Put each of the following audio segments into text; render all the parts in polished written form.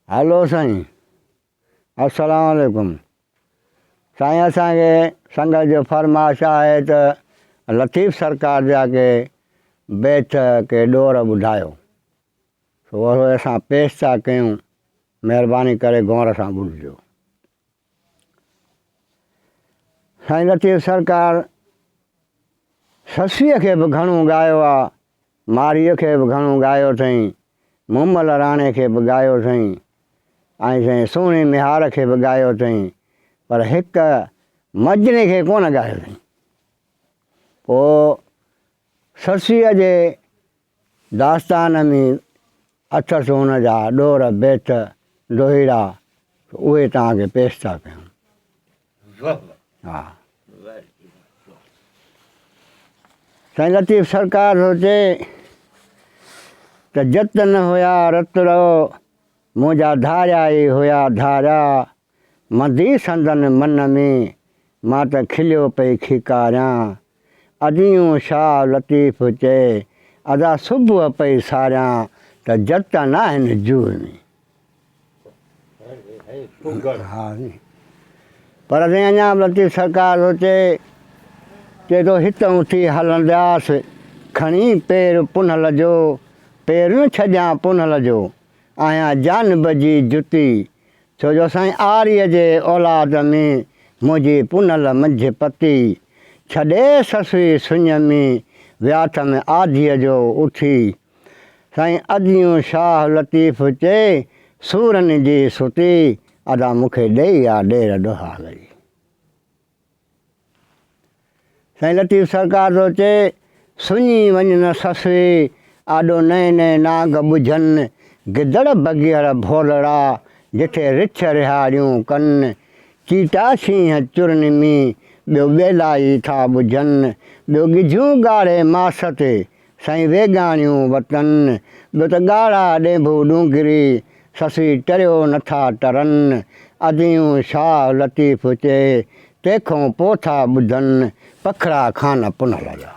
Hello साईं, अस्सलाम वालेकुम। साईं असांखे संगत जो फरमाइश आहे त लतीफ़ सरकार जा के बैत के ॾोर ॿुधायो, उहो असां पेश था कयूं, महिरबानी करे गौर सां ॿुधिजो। साईं लतीफ़ सरकार ससीअ खे बि घणो ॻायो आहे, मारीअ खे बि घणो ॻायो अथई, मुमल राणे खे बि ॻायो अथई, ऐं साईं सुहिणी निहार खे बि ॻायो अथई, पर हिकु मजने खे कोन ॻायो अथई। पोइ ससीअ जे दास्तान में अथसि हुन जा ॾोर बैत दोहिड़ा, उहे तव्हांखे पेश था कयूं। हा साईं लतीफ़ सरकार सोचे त जतन हुया रतड़ो, मुंहिंजा धारिया ई हुया धारिया, मधी संदन मन में मां त खिलियो पई खिकारियां, अदियूं शाह लतीफ़ चए अदा सुबुह पई सारियां, त जतन आहिनि जूअ में। हा पर साईं अञा लतीफ़ सरकार सोचे चए थो हितऊं थी हलंदासीं खणी पेर पुनल जो, पेर न छॾियां पुनल जो, आहियां जानब जी जुती, छो जो साईं आरीअ जे औलाद में मुंहिंजी पुनल मंझि पती, छॾे ससुई सुञ में वियाथ में आधीअ जो उथी, साईं अदियूं शाह लतीफ़ चए सूरनि जी सुती, अदा मूंखे ॾेई आहे ॾेर ॾोहाल जी। साईं लतीफ़ सरकार सोचे सुञी वञनि ससुई, आॾो नए नए नाग ॿुझनि, गिदड़ बग़ीर भोलड़ा, जिथे रिछ रिहाड़ियूं कनि, चीटा शींहं चुरनि में ॿियो ॿेला ई था ॿुझनि, ॿियो ॻिझूं ॻाढ़े मास ते साईं वेगाणियूं वतनि, ॿियो त ॻाढ़ा ॾेंभू ॾूंघरी ससी टरियो नथा टरनि, अदियूं शाह लतीफ़ चए तंहिंखां पोइ था ॿुधनि, पखड़ा खान पुनल जा।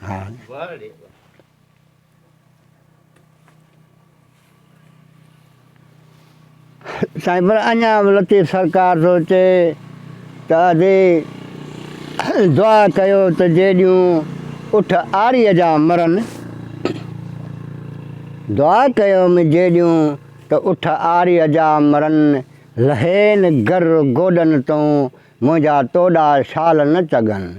हा साईं पर अञा लतीफ़ सरकार सोचे त अॼु दुआ कयो त जेॾियूं उठ आरीअ जा मरनि, दुआ कयो जेॾियूं त उठ आरीअ जा मरनि, लहेन घर गोॾनि तूं मुंहिंजा तोॾा शाल न चगनि,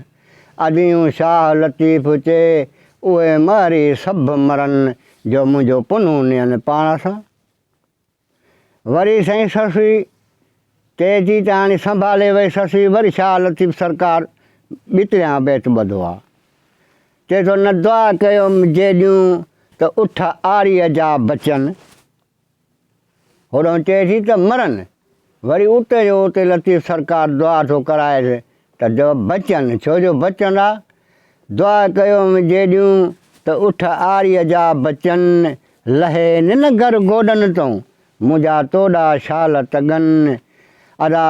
अदियूं शाह लतीफ़ चए उहे महरी सभु मरनि, जो मुंहिंजो पुनू नियनि पाण सां। वरी साईं ससी चए थी त हाणे संभाले वई ससी, वरी शाह लतीफ़ सरकार ॿितरियां बैत ॿधो आहे, चए थो न दुआ कयो जेॾियूं त उठ आरीअ जा बचनि, होॾो चए थी त मरनि, वरी उते जो उते लतीफ़ सरकार दुआ थो कराए त जो बचनि, छो जो बचंदा, दुआ कयो जेॾियूं त उठ आरीअ जा बचनि, लहे न घर गोॾनि तूं मुंहिंजा तोॾा शाल तगनि, अदा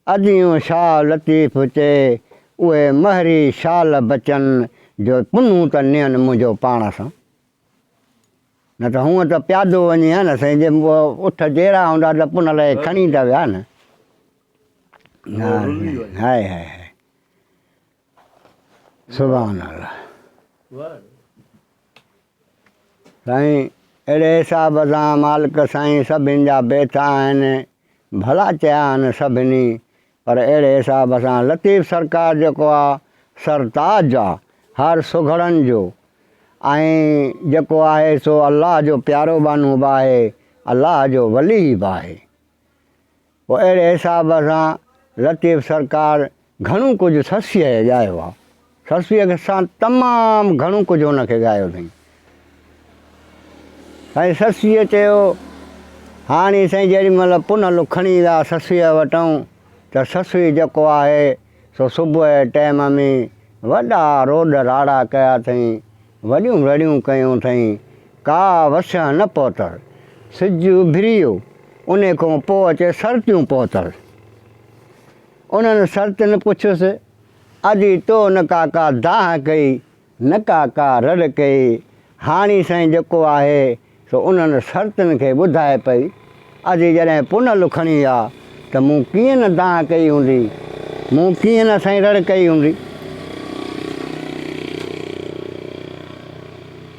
अदियूं शाह लतीफ़ चए उहे महरी शाल बचनि, जो पुनू त नियनि मुंहिंजो पाण सां। न त हूअं त प्यादो वञे हा न साईं, जे उठ जहिड़ा हूंदा त पुनल खणी त विया न। हाय हाय सुभान अल्लाह। साईं अहिड़े हिसाब सां मालिक साईं सभिनि जा बेठा आहिनि, भला चया आहिनि सभिनी, पर अहिड़े हिसाब सां लतीफ़ सरकार जेको आहे सरताज आहे हर सुघड़नि जो, ऐं जेको आहे सो अलाह जो प्यारो बानू बि आहे, अलाह जो वली बि आहे। पोइ अहिड़े हिसाब सां लतीफ़ सरकार घणो कुझु ससीअ खे ॻायो आहे, ससीअ सां तमामु घणो कुझु हुनखे ॻायो अथई। साईं ससीअ चयो हाणे साईं जेॾी महिल पुनल खणी विया ससीअ वटूं, त ससी जेको आहे सो सुबुह जे टाइम में वॾा रोड राड़ा कया अथई, वॾियूं रड़ियूं कयूं अथई, का वसिया न पहुतल, सिजु उभिरी वियो, उन खां पोइ अचे सर्तियूं पहुतल, उन्हनि सर्तियुनि पुछियुसि अॼु तो न का दाह कई, न का रड़ कई, हाणे साईं जेको आहे सो उन्हनि शर्तुनि खे ॿुधाए पई अॼु जॾहिं पुनल खणी आहे त मूं कीअं न दाह कई हूंदी, मूं कीअं न साईं रड़ कई हूंदी।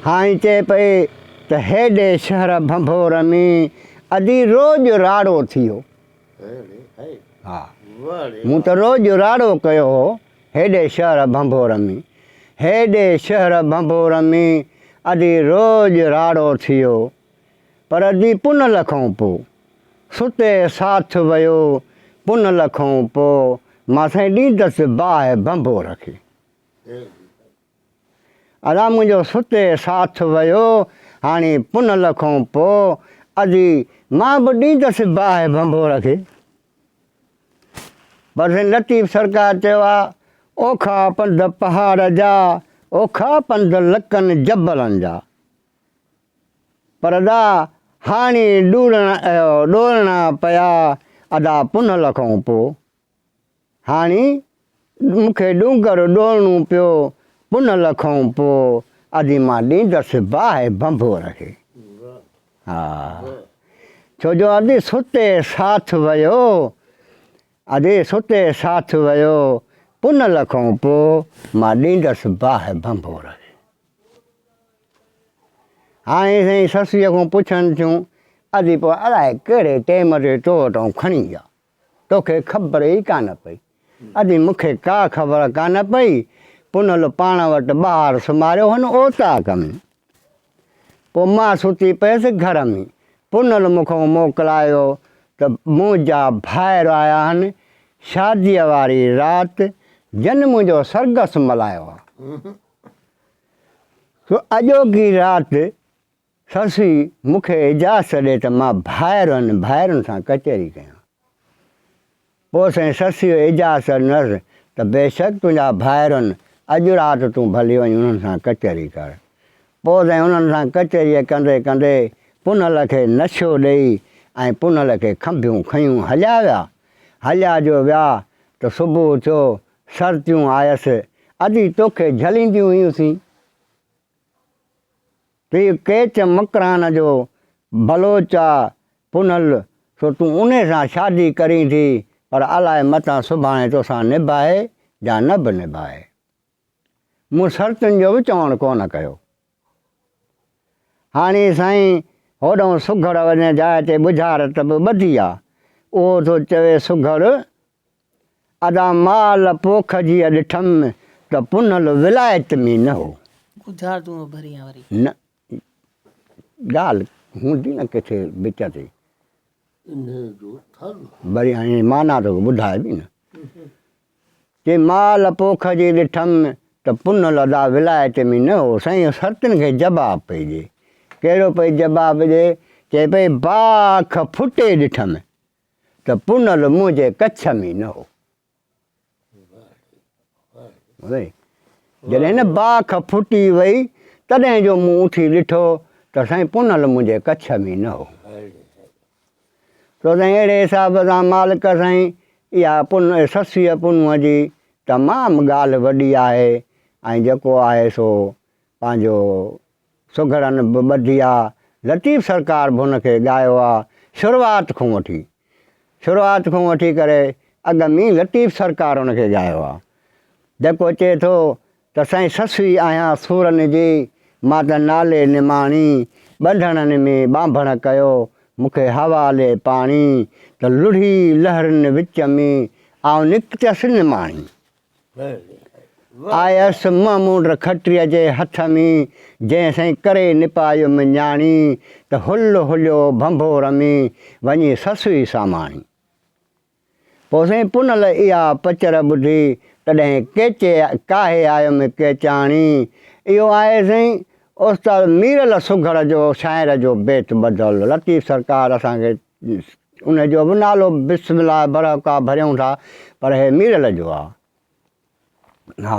हाणे चए पई त हेॾे शहर भंभोर में अॼु रोज़ु राड़ो थी वियो। हा मूं त रोज़ु राड़ो कयो हो हेॾे शहर भंभोर में, हेॾे शहर भंभोर में अॼु रोज़ु राड़ो थी वियो। पर अॼु पुनल खां पोइ सुते साथ वियो, पुनल खां पोइ मां साईं ॾींदसि बाहि भंभोर खे। अला मुंहिंजो सुते साथ वियो, हाणे पुनल खां पोइ अॼु मां बि ॾींदसि बाहि भंभोर खे। पर लतीफ़ सरकार चयो आहे ओखा पंध पहाड़ जा, ओखा पंध लकनि जबलनि जा, पर अदा हाणे ॾोलणा पिया अदा पुनल खां पोइ। हाणे मूंखे ॾूंगर ॾोलणो पियो पुनल खां पोइ, अॼु मां ॾींदसि बाहि भंभोर खे। हा छो जो अॼु सुते साथ वियो, अॼु सुते साथ वियो पुनल खां पोइ मां ॾींदसि बाहि भंभोर खे। हाणे साईं ससीअ खां पुछनि थियूं अॼु पोइ अलाए कहिड़े टाइम ते तो वटां खणी विया, तोखे ख़बर ई कान पई। अॼु मूंखे का ख़बर कान पई, पुनल पाण वटि ॿाहिरि सुम्हारियो हुन ओताक में। पोइ मां सुती पियसि घर में, पुनल मूंखां मोकिलायो त मुंहिंजा भाइर आया आहिनि शादीअ वारी राति जन मुंहिंजो सरगस मल्हायो आहे। सो अॼोकी राति ससी मूंखे इजाज़त ॾे त मां भाइरुनि सां कचहरी कयां। पोइ साईं ससीअ इजाज़त ॾिनसि त बेशक तुंहिंजा भाइरुनि अॼु राति तूं भली वञी उन्हनि सां कचहरी कर। पोइ साईं उन्हनि सां कचहरीअ कंदे कंदे पुनल खे नशो ॾेई ऐं पुनल खे खंभियूं खयूं हलिया विया। हलिया जो विया त सुबुह थियो, सर्तियूं आयसि, अॼु तोखे झलींदियूं हुयूंसीं, तुंहिंजी केच मकरान जो बलोच आहे पुनल, सो तूं उन सां शादी करीं थी, पर अलाए मतां सुभाणे तोसां निभाए या न बि निभाए। मूं शर्तुनि जो बि चवणु कोन कयो। हाणे साईं होॾो सुघड़ वञे जाइ ते बुझारत बि ॿधी आहे, उहो थो चवे सुघड़ अदा माल पोख जी ॾिठमि त पुनल विलायत में न हो। न ॻाल्हि हूंदी न किथे विच ते, वरी हाणे माना तो ॿुधाए बि न। चई माल पोख जी ॾिठमि त पुनल अदा विलायत में न हो। साईं शर्तुनि खे जवाबु पई ॾिए। कहिड़ो पई जवाबु ॾिए? चए पई बाख फुटे ॾिठमि त पुनल मुंहिंजे कच्छ में न हो। जॾहिं न बाख फुटी वई तॾहिं जो मूं उथी ॾिठो त साईं पुनल मुंहिंजे कच्छ में न हो। तो साईं अहिड़े हिसाब सां मालिक साईं इहा ससीअ पुनूअ जी तमामु ॻाल्हि वॾी आहे। ऐं जेको आहे सो पंहिंजो सुघड़नि बि ॿधी आहे। लतीफ़ सरकार बि हुनखे ॻायो आहे शुरूआत खां वठी करे अॻ में लतीफ़ सरकार हुनखे ॻायो आहे। जेको चए थो त साईं ससी आहियां सूरनि जी, मां त नाले निमाणी, ॿंधणनि में ॿांभण कयो मूंखे हवाले पाणी, त लुढ़ी लहरुनि विच में आउं निकितसि निमाणी। आयसि महमूद खटीअ जे हथ में, जंहिं साईं करे निपायो मिञाणी, त हुल हुलियो भंभोर में वञी ससुई सामाणी। पोइ साईं पुनल इहा पचर ॿुधी तॾहिं केचे काहे आयुमि केचाणी। इहो आहे साईं उस्ताद मीरल सुघड़ जो शाइर जो बेत ॿधल। लतीफ़ सरकार असांखे उनजो बि नालो बिस्मिल्लाह बरका भरियूं था, पर हे मीरल जो आहे। हा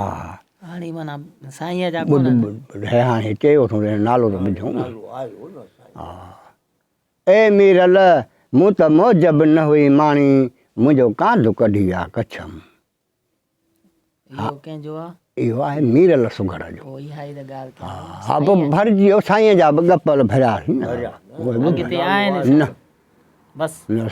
हाणे माना साईं जा हाणे चयो अथऊं नालो त ॿुधूं। हा ए मीरल मूं त मौजब न हुई माणी, मुंहिंजो कांधु कढी विया कच्छ में। कंहिंजो आहे? इहो आहे मीरल सुघड़ जो ओ इहा ई त ॻाल्हि कयां हा पोइ भरिजी वियो साईं जा बि गपल भरियासीं न उहे बि अॻिते आहिनि न बसि न